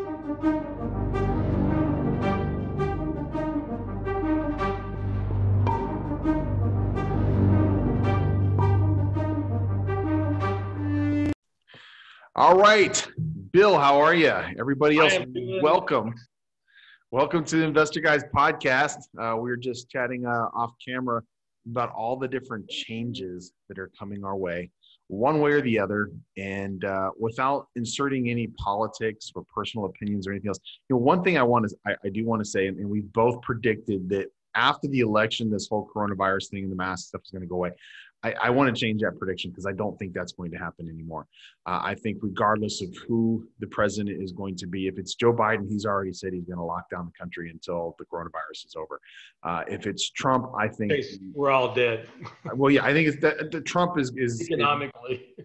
All right, Bill, how are you? Everybody else, welcome. Welcome to the Investor Guys podcast. We were just chatting off camera about all the different changes that are coming our way, one way or the other, and without inserting any politics or personal opinions or anything else. One thing I do want to say, and we both predicted that after the election, this whole coronavirus thing and the mask stuff is going to go away. I want to change that prediction because I don't think that's going to happen anymore. I think regardless of who the president is going to be, if it's Joe Biden, he's already said he's going to lock down the country until the coronavirus is over. If it's Trump, I think we're all dead. Well, yeah, I think it's the Trump is economically.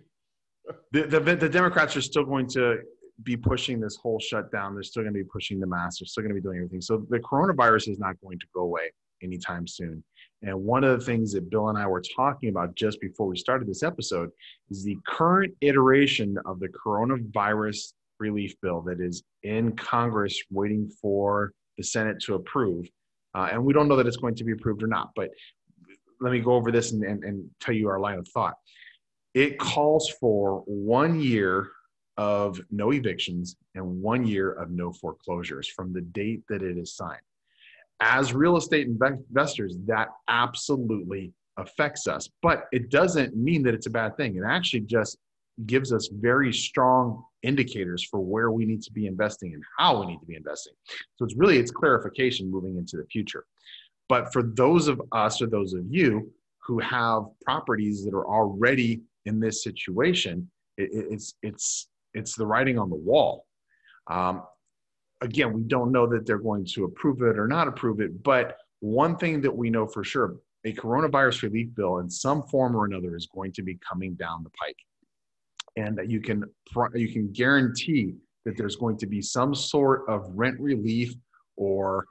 The Democrats are still going to be pushing this whole shutdown. They're still going to be pushing the masks. They're still going to be doing everything. So the coronavirus is not going to go away anytime soon. And one of the things that Bill and I were talking about just before we started this episode is the current iteration of the coronavirus relief bill that is in Congress waiting for the Senate to approve. And we don't know that it's going to be approved or not, but let me go over this and tell you our line of thought. It calls for 1 year of no evictions and 1 year of no foreclosures from the date that it is signed. As real estate investors, that absolutely affects us, but it doesn't mean that it's a bad thing. It actually just gives us very strong indicators for where we need to be investing and how we need to be investing. So it's clarification moving into the future. But for those of us or those of you who have properties that are already in this situation, it's the writing on the wall. Again, we don't know that they're going to approve it or not approve it, but one thing that we know for sure, a coronavirus relief bill in some form or another is going to be coming down the pike. And you can guarantee that there's going to be some sort of rent relief or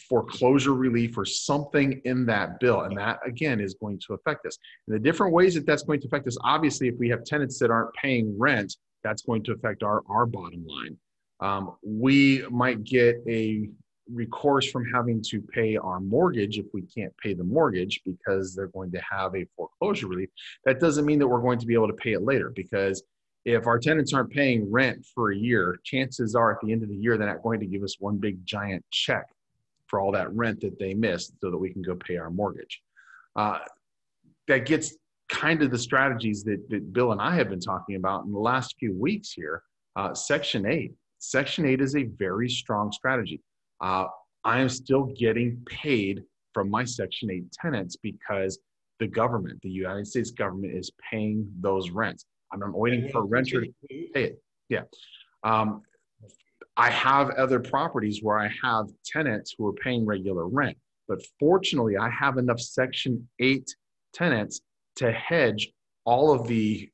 foreclosure relief or something in that bill. And that, again, is going to affect us. And the different ways that that's going to affect us, obviously, if we have tenants that aren't paying rent, that's going to affect our bottom line. We might get a recourse from having to pay our mortgage if we can't pay the mortgage because they're going to have a foreclosure relief. That doesn't mean that we're going to be able to pay it later, because if our tenants aren't paying rent for a year, chances are at the end of the year, they're not going to give us one big giant check for all that rent that they missed so that we can go pay our mortgage. That gets kind of the strategies that Bill and I have been talking about in the last few weeks here. Section 8. Section 8 is a very strong strategy. I am still getting paid from my Section 8 tenants because the government, the United States government, is paying those rents. I'm waiting for a renter to pay it. Yeah. I have other properties where I have tenants who are paying regular rent, but fortunately I have enough Section 8 tenants to hedge all of the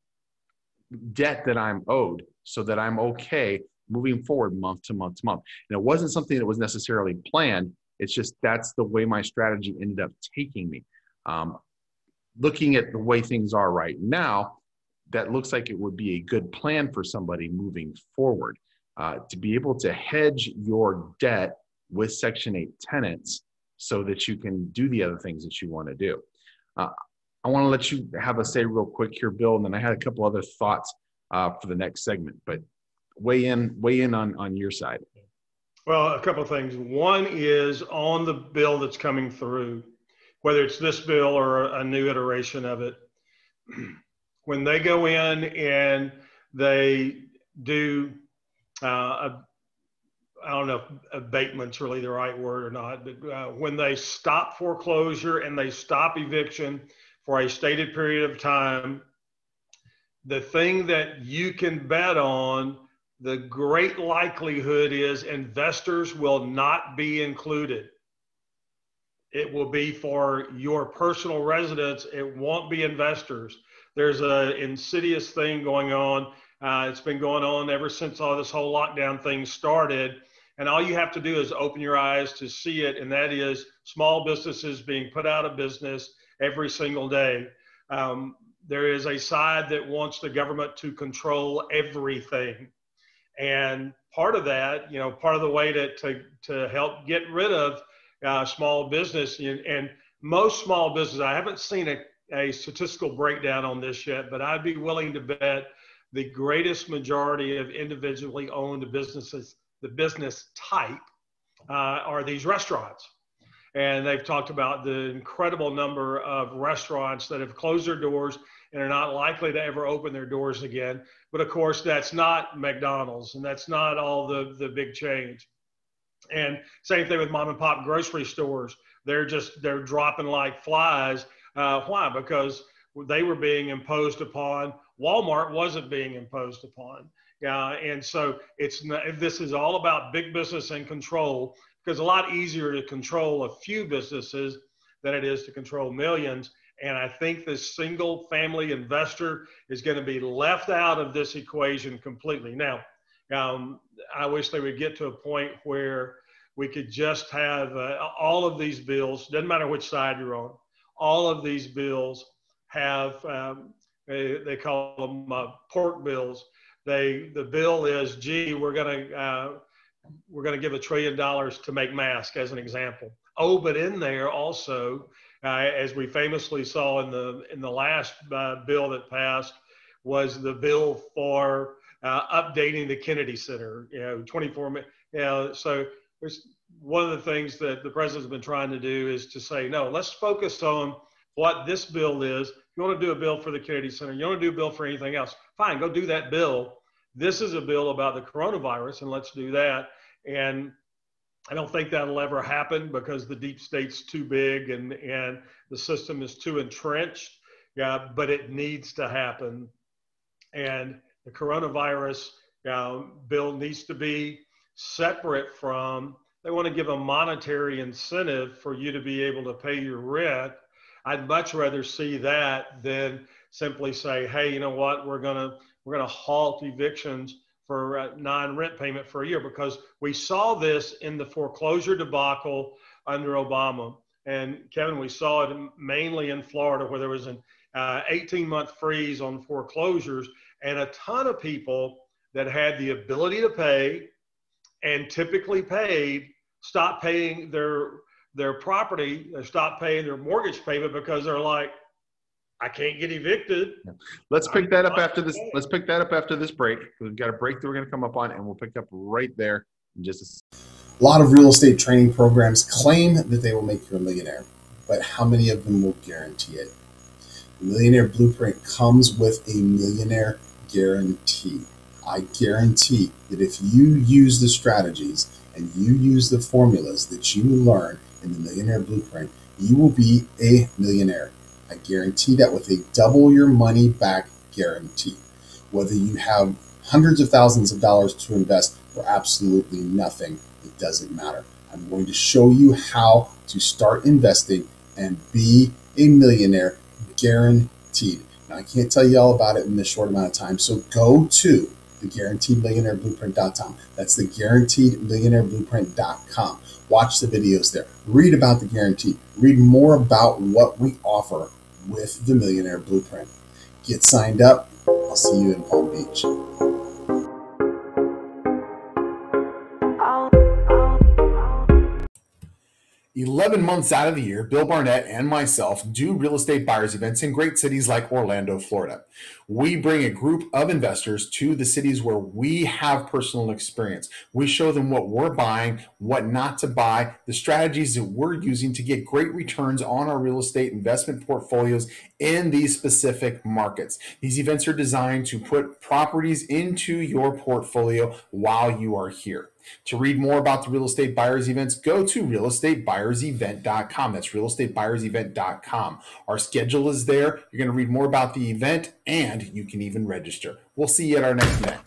debt that I'm owed so that I'm okay moving forward month to month to month. And it wasn't something that was necessarily planned. It's just that's the way my strategy ended up taking me. Looking at the way things are right now, that looks like it would be a good plan for somebody moving forward, to be able to hedge your debt with Section 8 tenants so that you can do the other things that you want to do. I want to let you have a say real quick here, Bill, and then I had a couple other thoughts for the next segment, but weigh in on your side. Well, a couple of things. One is on the bill that's coming through, whether it's this bill or a new iteration of it. When they go in and they do, I don't know if abatement's really the right word or not, but when they stop foreclosure and they stop eviction for a stated period of time, the thing that you can bet on, the great likelihood is investors will not be included. It will be for your personal residents. It won't be investors. There's an insidious thing going on. It's been going on ever since all this whole lockdown thing started. And all you have to do is open your eyes to see it. And that is small businesses being put out of business every single day. There is a side that wants the government to control everything. And part of that, part of the way to help get rid of small business, and most small businesses, I haven't seen a statistical breakdown on this yet, but I'd be willing to bet the greatest majority of individually owned businesses, the business type, are these restaurants. And they've talked about the incredible number of restaurants that have closed their doors and are not likely to ever open their doors again. But of course, that's not McDonald's, and that's not all the big chains. And same thing with mom and pop grocery stores. They're dropping like flies. Why? Because they were being imposed upon. Walmart wasn't being imposed upon. And so this is all about big business and control, because a lot easier to control a few businesses than it is to control millions. And I think this single family investor is going to be left out of this equation completely. Now, I wish they would get to a point where we could just have all of these bills, doesn't matter which side you're on, all of these bills have, they call them pork bills. The bill is, gee, we're going to give $1 trillion to make masks, as an example. Oh, but in there also, as we famously saw in the last bill that passed, was the bill for updating the Kennedy Center. 24 minutes. So there's one of the things that the president's been trying to do is to say, no, let's focus on what this bill is. If you want to do a bill for the Kennedy Center, you want to do a bill for anything else, fine, go do that bill. This is a bill about the coronavirus, and let's do that. And I don't think that'll ever happen because the deep state's too big and the system is too entrenched. Yeah, but it needs to happen. And the coronavirus bill needs to be separate from, they want to give a monetary incentive for you to be able to pay your rent. I'd much rather see that than simply say, hey, you know what, we're gonna halt evictions for non-rent payment for a year, because we saw this in the foreclosure debacle under Obama. And Kevin, we saw it mainly in Florida, where there was an 18-month freeze on foreclosures, and a ton of people that had the ability to pay and typically paid stopped paying their property, they stopped paying their mortgage payment because they're like, I can't get evicted. Let's pick that up after this. Let's pick that up after this break. We've got a break that we're going to come up on, and we'll pick up right there in just a second. A lot of real estate training programs claim that they will make you a millionaire, but how many of them will guarantee it? The Millionaire Blueprint comes with a millionaire guarantee. I guarantee that if you use the strategies and you use the formulas that you learn in the Millionaire Blueprint, you will be a millionaire. I guarantee that with a double your money back guarantee. Whether you have hundreds of thousands of dollars to invest or absolutely nothing, it doesn't matter. I'm going to show you how to start investing and be a millionaire guaranteed. Now, I can't tell you all about it in this short amount of time, so go to the guaranteedmillionaireblueprint.com. That's the guaranteedmillionaireblueprint.com. Watch the videos there. Read about the guarantee. Read more about what we offer with the Millionaire Blueprint. Get signed up. I'll see you in Palm Beach. 11 months out of the year, Bill Barnett and myself do real estate buyers events in great cities like Orlando, Florida. We bring a group of investors to the cities where we have personal experience. We show them what we're buying, what not to buy, the strategies that we're using to get great returns on our real estate investment portfolios in these specific markets. These events are designed to put properties into your portfolio while you are here. To read more about the real estate buyers events, go to realestatebuyersevent.com. That's realestatebuyersevent.com. Our schedule is there. You're going to read more about the event, and you can even register. We'll see you at our next event.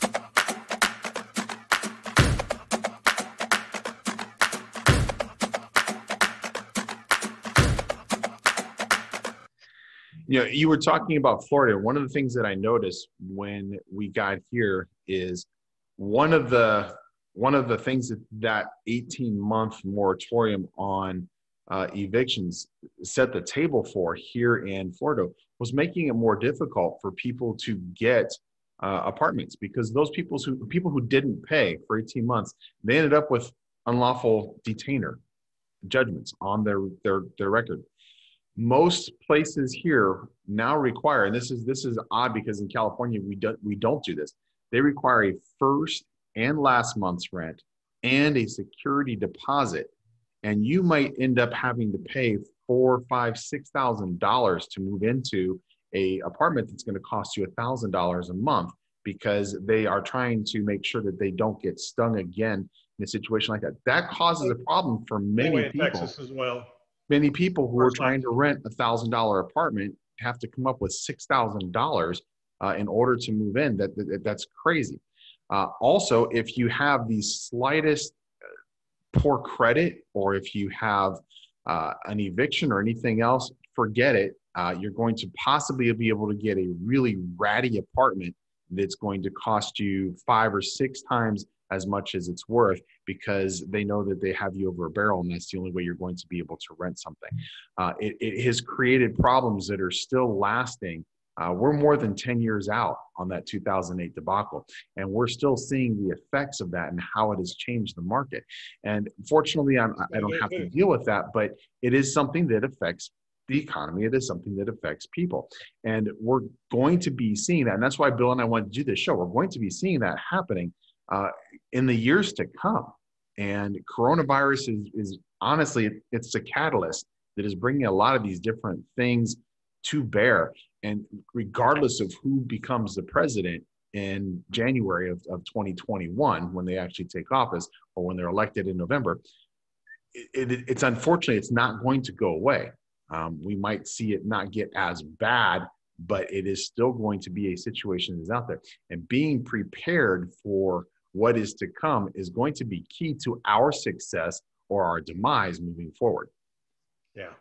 You know, you were talking about Florida. One of the things that I noticed when we got here is one of the things that 18-month moratorium on evictions set the table for here in Florida was making it more difficult for people to get apartments, because those people who didn't pay for 18 months, they ended up with unlawful detainer judgments on their record. Most places here now require, and this is odd because in California we don't do this. They require a first and last month's rent and a security deposit, and you might end up having to pay $4,000, $5,000, $6,000 to move into a apartment that's going to cost you $1,000 a month, because they are trying to make sure that they don't get stung again in a situation like that. That causes a problem for many people. Texas as well. Many people who are trying to rent $1,000 apartment have to come up with $6,000 in order to move in. That's crazy. Also, if you have the slightest poor credit, or if you have an eviction or anything else, forget it. You're going to possibly be able to get a really ratty apartment that's going to cost you 5 or 6 times as much as it's worth, because they know that they have you over a barrel, and that's the only way you're going to be able to rent something. It has created problems that are still lasting. We're more than 10 years out on that 2008 debacle, and we're still seeing the effects of that and how it has changed the market. And fortunately, I don't have to deal with that, but it is something that affects the economy. It is something that affects people. And we're going to be seeing that. And that's why Bill and I wanted to do this show. We're going to be seeing that happening in the years to come. And coronavirus is honestly, it's a catalyst that is bringing a lot of these different things to bear. And regardless of who becomes the president in January of 2021, when they actually take office, or when they're elected in November, it's unfortunately, it's not going to go away. We might see it not get as bad, but it is still going to be a situation that's out there. And being prepared for what is to come is going to be key to our success or our demise moving forward. Yeah.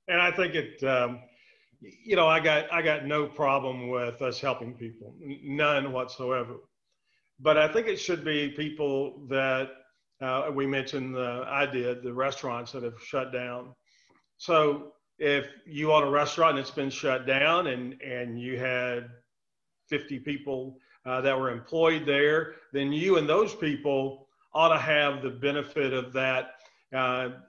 And I think I got no problem with us helping people, none whatsoever. But I think it should be people that we mentioned, the restaurants that have shut down. So if you own a restaurant and it's been shut down, and you had 50 people that were employed there, then you and those people ought to have the benefit of that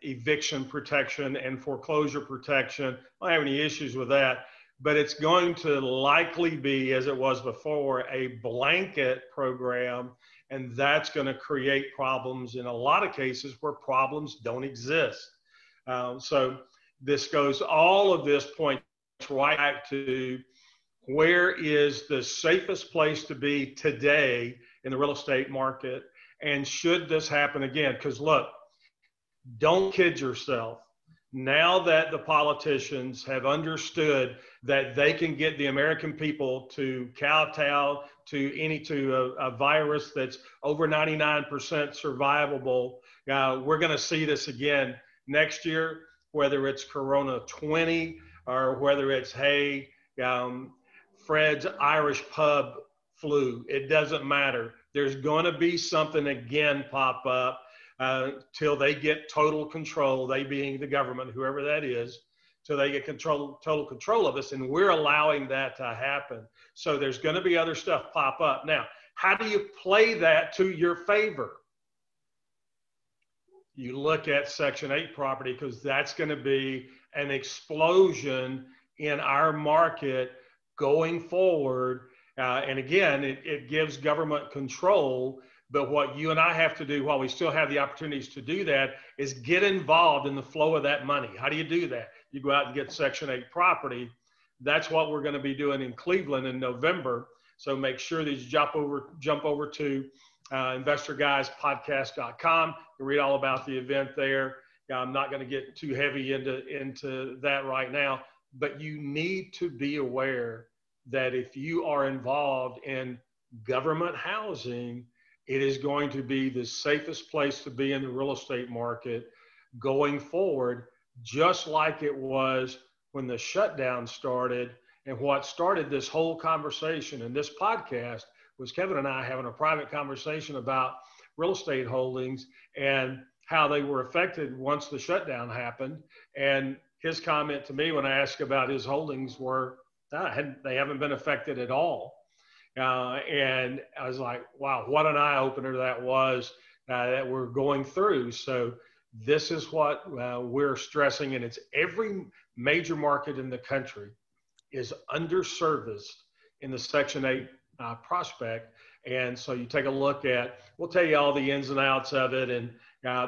eviction protection and foreclosure protection. I don't have any issues with that, but it's going to likely be, as it was before, a blanket program, and that's going to create problems in a lot of cases where problems don't exist. So all of this points right back to, where is the safest place to be today in the real estate market? And should this happen again? Because look, don't kid yourself. Now that the politicians have understood that they can get the American people to kowtow to a virus that's over 99% survivable, we're going to see this again next year, whether it's Corona 20 or whether it's, Fred's Irish pub flu. It doesn't matter. There's going to be something again pop up till they get total control, they being the government, whoever that is, till they get total control of us. And we're allowing that to happen. So there's going to be other stuff pop up. Now, how do you play that to your favor? You look at Section 8 property, because that's going to be an explosion in our market going forward. And again, it gives government control. But what you and I have to do while we still have the opportunities to do that is get involved in the flow of that money. How do you do that? You go out and get Section 8 property. That's what we're going to be doing in Cleveland in November. So make sure that you jump over to investorguyspodcast.com and read all about the event there. I'm not going to get too heavy into that right now, but you need to be aware that if you are involved in government housing, it is going to be the safest place to be in the real estate market going forward, just like it was when the shutdown started. And what started this whole conversation and this podcast was Kevin and I having a private conversation about real estate holdings and how they were affected once the shutdown happened. And his comment to me when I asked about his holdings were, they haven't been affected at all. And I was like, wow, what an eye opener that was that we're going through. So this is what we're stressing, and it's every major market in the country is underserviced in the Section 8 prospect. And so you take a look at, we'll tell you all the ins and outs of it. And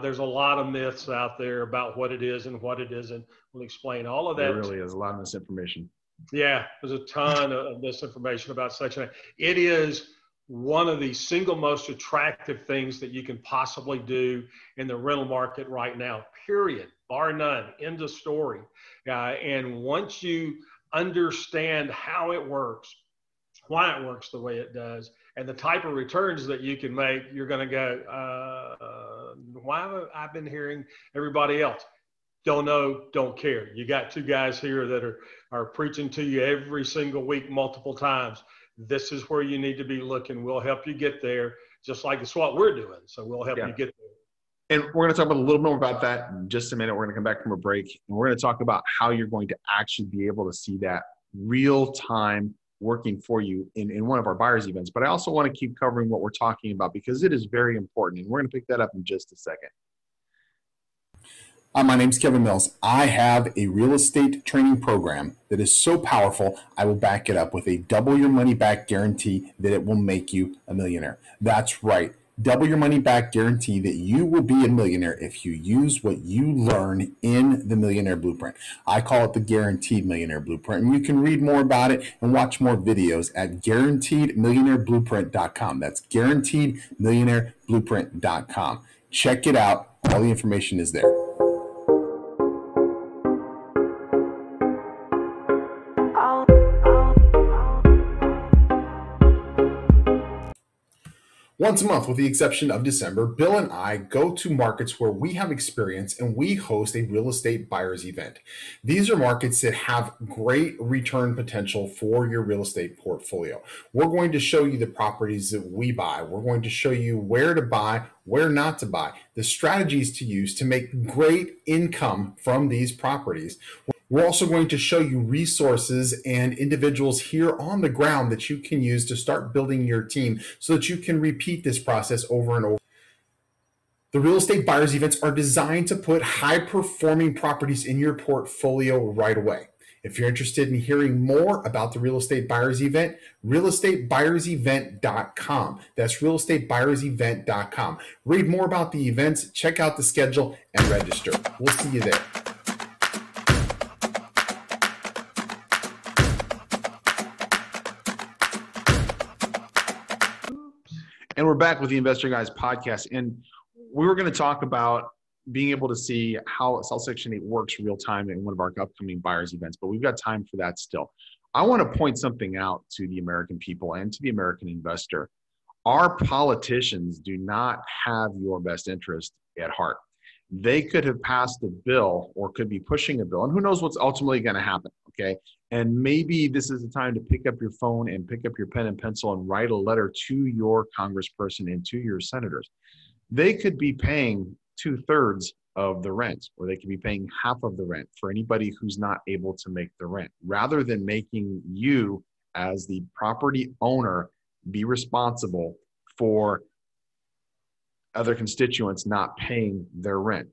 there's a lot of myths out there about what it is and what it isn't. We'll explain all of that. There really is a lot of misinformation. Yeah, there's a ton of misinformation about Section 8. It is one of the single most attractive things that you can possibly do in the rental market right now, period, bar none, end of story. And once you understand how it works, why it works the way it does, and the type of returns that you can make, you're going to go, why have I been hearing everybody else? Don't know, don't care. You got two guys here that are preaching to you every single week, multiple times. This is where you need to be looking. We'll help you get there, just like it's what we're doing. So we'll help you get there. And we're going to talk about a little more about that in just a minute. We're going to come back from a break, and we're going to talk about how you're going to actually be able to see that real time working for you in one of our buyers events. But I also want to keep covering what we're talking about because it is very important. And we're going to pick that up in just a second. My name's Kevin Mills. I have a real estate training program that is so powerful, I will back it up with a double your money back guarantee that it will make you a millionaire. That's right. Double your money back guarantee that you will be a millionaire if you use what you learn in the Millionaire Blueprint. I call it the Guaranteed Millionaire Blueprint, and you can read more about it and watch more videos at guaranteedmillionaireblueprint.com. That's guaranteedmillionaireblueprint.com. Check it out. All the information is there. Once a month, with the exception of December, Bill and I go to markets where we have experience and we host a real estate buyers event. These are markets that have great return potential for your real estate portfolio. We're going to show you the properties that we buy. We're going to show you where to buy, where not to buy, the strategies to use to make great income from these properties. We're also going to show you resources and individuals here on the ground that you can use to start building your team so that you can repeat this process over and over. The real estate buyers events are designed to put high-performing properties in your portfolio right away. If you're interested in hearing more about the Real Estate Buyers Event, realestatebuyersevent.com. That's realestatebuyersevent.com. Read more about the events, check out the schedule, and register. We'll see you there. And we're back with the Investor Guys podcast. And we were going to talk about being able to see how South Section 8 works real time in one of our upcoming buyers events, but we've got time for that still. I want to point something out to the American people and to the American investor. Our politicians do not have your best interest at heart. They could have passed a bill or could be pushing a bill, and who knows what's ultimately going to happen, okay? And maybe this is the time to pick up your phone and pick up your pen and pencil and write a letter to your congressperson and to your senators. They could be paying 2/3 of the rent, or they could be paying half of the rent for anybody who's not able to make the rent, rather than making you as the property owner be responsible for other constituents not paying their rent.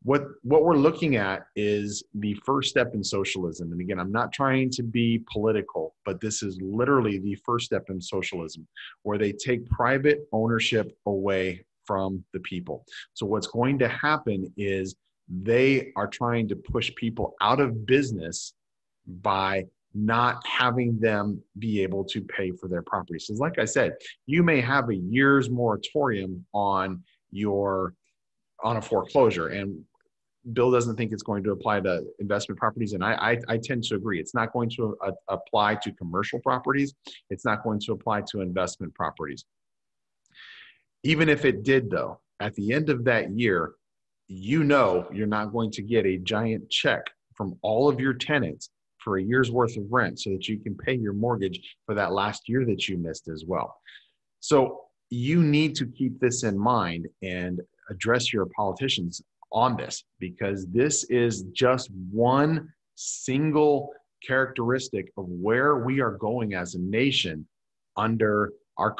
What we're looking at is the first step in socialism. And again, I'm not trying to be political, but this is literally the first step in socialism, where they take private ownership away from the people. So what's going to happen is they are trying to push people out of business by not having them be able to pay for their properties. So like I said, you may have a year's moratorium on a foreclosure, and Bill doesn't think it's going to apply to investment properties, and I tend to agree. It's not going to apply to commercial properties. It's not going to apply to investment properties. Even if it did, though, at the end of that year, you know you're not going to get a giant check from all of your tenants for a year's worth of rent so that you can pay your mortgage for that last year that you missed as well. So you need to keep this in mind and address your politicians on this, because this is just one single characteristic of where we are going as a nation under our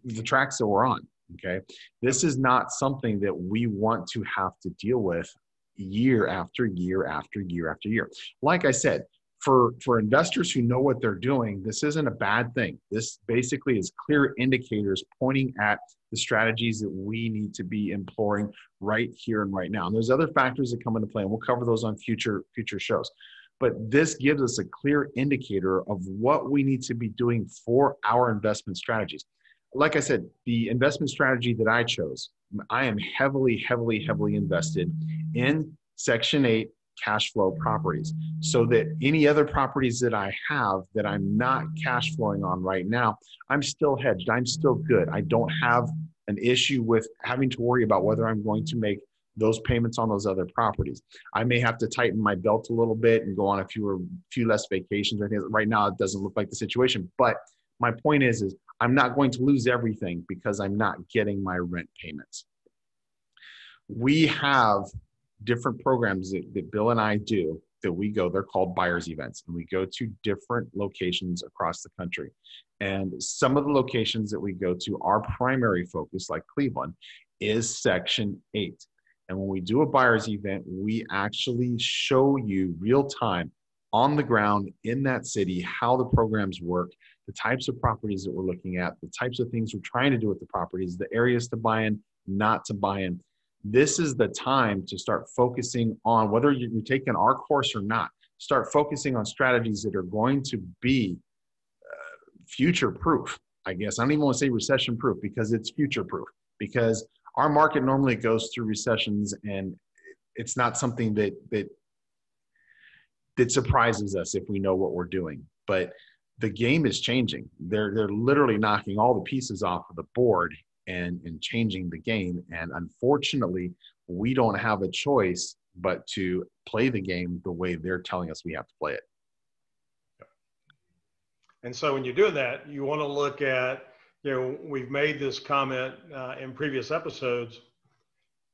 the tracks that we're on. Okay. This is not something that we want to have to deal with year after year after year after year. Like I said, for investors who know what they're doing, this isn't a bad thing. This basically is clear indicators pointing at the strategies that we need to be employing right here and right now. And there's other factors that come into play, and we'll cover those on future shows. But this gives us a clear indicator of what we need to be doing for our investment strategies. Like I said, the investment strategy that I chose, I am heavily invested in Section 8 cash flow properties, so that any other properties that I have that I'm not cash flowing on right now, I'm still hedged. I'm still good. I don't have an issue with having to worry about whether I'm going to make those payments on those other properties. I may have to tighten my belt a little bit and go on a few less vacations. I think right now it doesn't look like the situation, but my point is I'm not going to lose everything because I'm not getting my rent payments. We have different programs that Bill and I do that we go, they're called buyer's events, and we go to different locations across the country. And some of the locations that we go to, our primary focus, like Cleveland, is Section 8. And when we do a buyer's event, we actually show you real time on the ground in that city how the programs work, the types of properties that we're looking at, the types of things we're trying to do with the properties, the areas to buy in, not to buy in. This is the time to start focusing on, whether you're taking our course or not, start focusing on strategies that are going to be future proof. I guess I don't even want to say recession proof, because it's future proof, because our market normally goes through recessions, and it's not something that surprises us if we know what we're doing. But the game is changing. They're literally knocking all the pieces off of the board and changing the game. And unfortunately, we don't have a choice but to play the game the way they're telling us we have to play it. And so when you're doing that, you want to look at, we've made this comment in previous episodes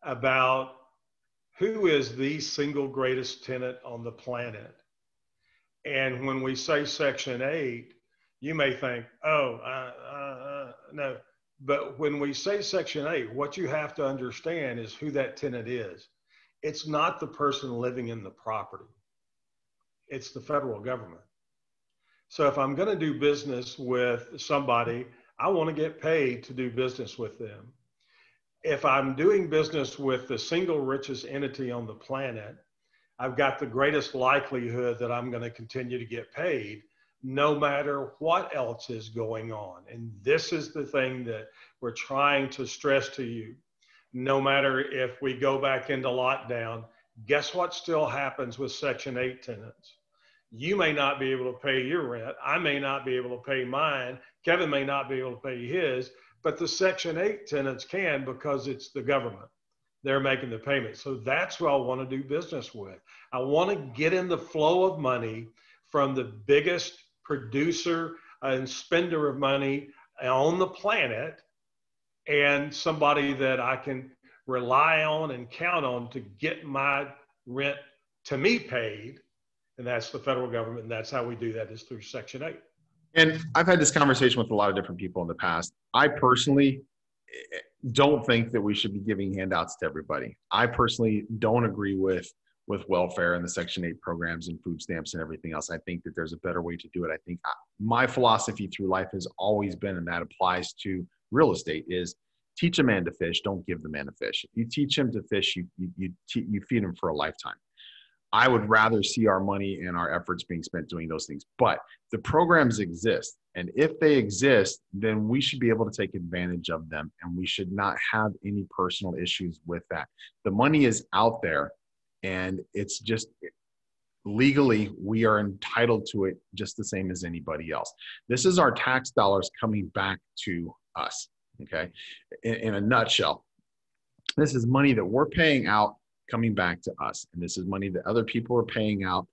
about who is the single greatest tenant on the planet. And when we say Section 8, you may think, no. But when we say Section 8, what you have to understand is who that tenant is. It's not the person living in the property. It's the federal government. So if I'm going to do business with somebody, I want to get paid to do business with them. If I'm doing business with the single richest entity on the planet, I've got the greatest likelihood that I'm going to continue to get paid no matter what else is going on. And this is the thing that we're trying to stress to you. No matter if we go back into lockdown, guess what still happens with Section 8 tenants? You may not be able to pay your rent. I may not be able to pay mine. Kevin may not be able to pay his, but the Section 8 tenants can, because it's the government. They're making the payment. So that's who I want to do business with. I want to get in the flow of money from the biggest producer and spender of money on the planet, and somebody that I can rely on and count on to get my rent to me paid. And that's the federal government. And that's how we do that, is through Section 8. And I've had this conversation with a lot of different people in the past. I personally don't think that we should be giving handouts to everybody. I personally don't agree with welfare and the Section 8 programs and food stamps and everything else. I think that there's a better way to do it. I think my philosophy through life has always been, and that applies to real estate, is teach a man to fish, don't give the man a fish. If you teach him to fish, you feed him for a lifetime. I would rather see our money and our efforts being spent doing those things. But the programs exist. And if they exist, then we should be able to take advantage of them. And we should not have any personal issues with that. The money is out there, and it's just legally, we are entitled to it just the same as anybody else. This is our tax dollars coming back to us, okay? In a nutshell, this is money that we're paying out coming back to us. And this is money that other people are paying out,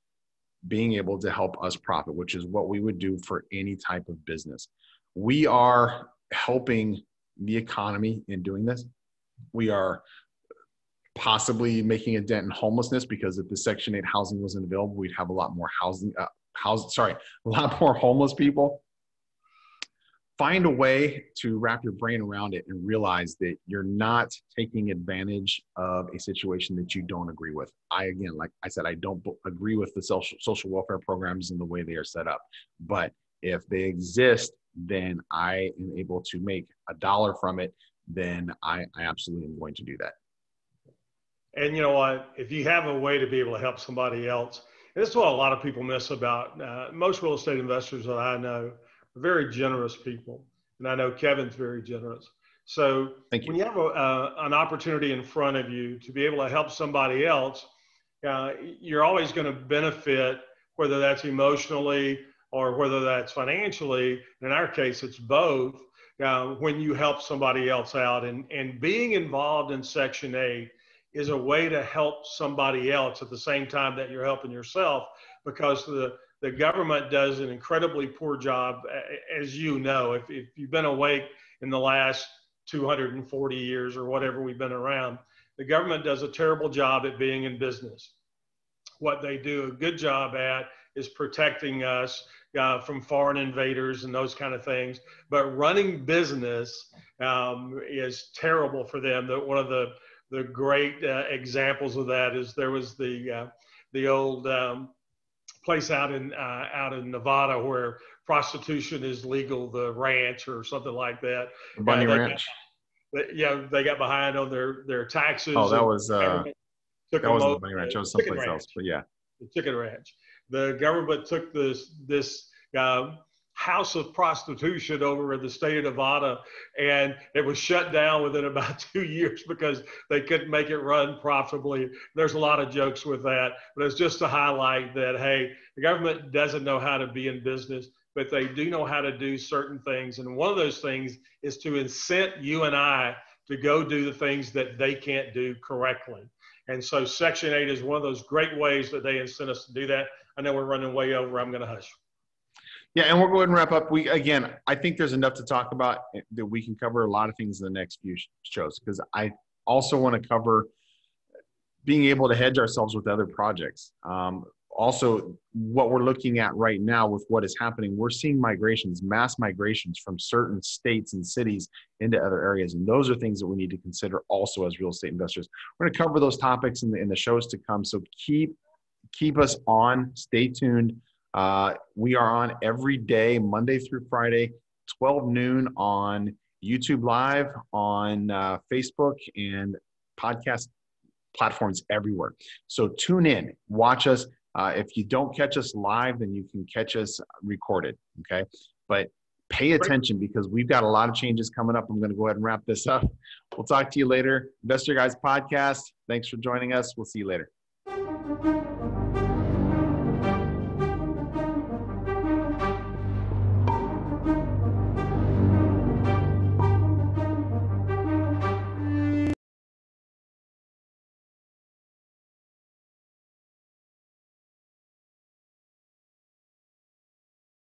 being able to help us profit, which is what we would do for any type of business. We are helping the economy in doing this. We are possibly making a dent in homelessness, because if the Section 8 housing wasn't available, we'd have a lot more a lot more homeless people. find a way to wrap your brain around it and realize that you're not taking advantage of a situation that you don't agree with. Again, like I said, I don't agree with the social welfare programs and the way they are set up. But if they exist, then I am able to make $1 from it, then I absolutely am going to do that. And you know what? If you have a way to be able to help somebody else, and this is what a lot of people miss about most real estate investors that I know are very generous people. And I know Kevin's very generous. So when you have an opportunity in front of you to be able to help somebody else, you're always going to benefit, whether that's emotionally or whether that's financially. In our case, it's both, when you help somebody else out. And being involved in Section 8 is a way to help somebody else at the same time that you're helping yourself, because the government does an incredibly poor job, as you know. If you've been awake in the last 240 years or whatever we've been around, the government does a terrible job at being in business. What they do a good job at is protecting us from foreign invaders and those kind of things. But running business is terrible for them. One of the great examples of that is there was the old place out in Nevada where prostitution is legal, the ranch or something like that. Bunny Ranch. They got behind on their taxes. Oh, that was that wasn't the Bunny Ranch. It was someplace else. But yeah, the chicken ranch. The government took this house of prostitution over in the state of Nevada, and it was shut down within about 2 years because they couldn't make it run profitably. There's a lot of jokes with that, but it's just to highlight that, hey, the government doesn't know how to be in business, but they do know how to do certain things. And one of those things is to incent you and I to go do the things that they can't do correctly. And so Section 8 is one of those great ways that they incent us to do that. I know we're running way over. I'm going to hush. Yeah, and we'll go ahead and wrap up. I think there's enough to talk about that we can cover a lot of things in the next few shows, because I also want to cover being able to hedge ourselves with other projects. Also, what we're looking at right now with what is happening, we're seeing mass migrations from certain states and cities into other areas. And those are things that we need to consider also as real estate investors. We're going to cover those topics in the shows to come. So keep us on, stay tuned. We are on every day, Monday through Friday, 12 noon on YouTube Live, on Facebook, and podcast platforms everywhere. So tune in, watch us. If you don't catch us live, then you can catch us recorded, okay? But pay attention, because we've got a lot of changes coming up. I'm going to go ahead and wrap this up. We'll talk to you later. Investor Guys Podcast, thanks for joining us. We'll see you later.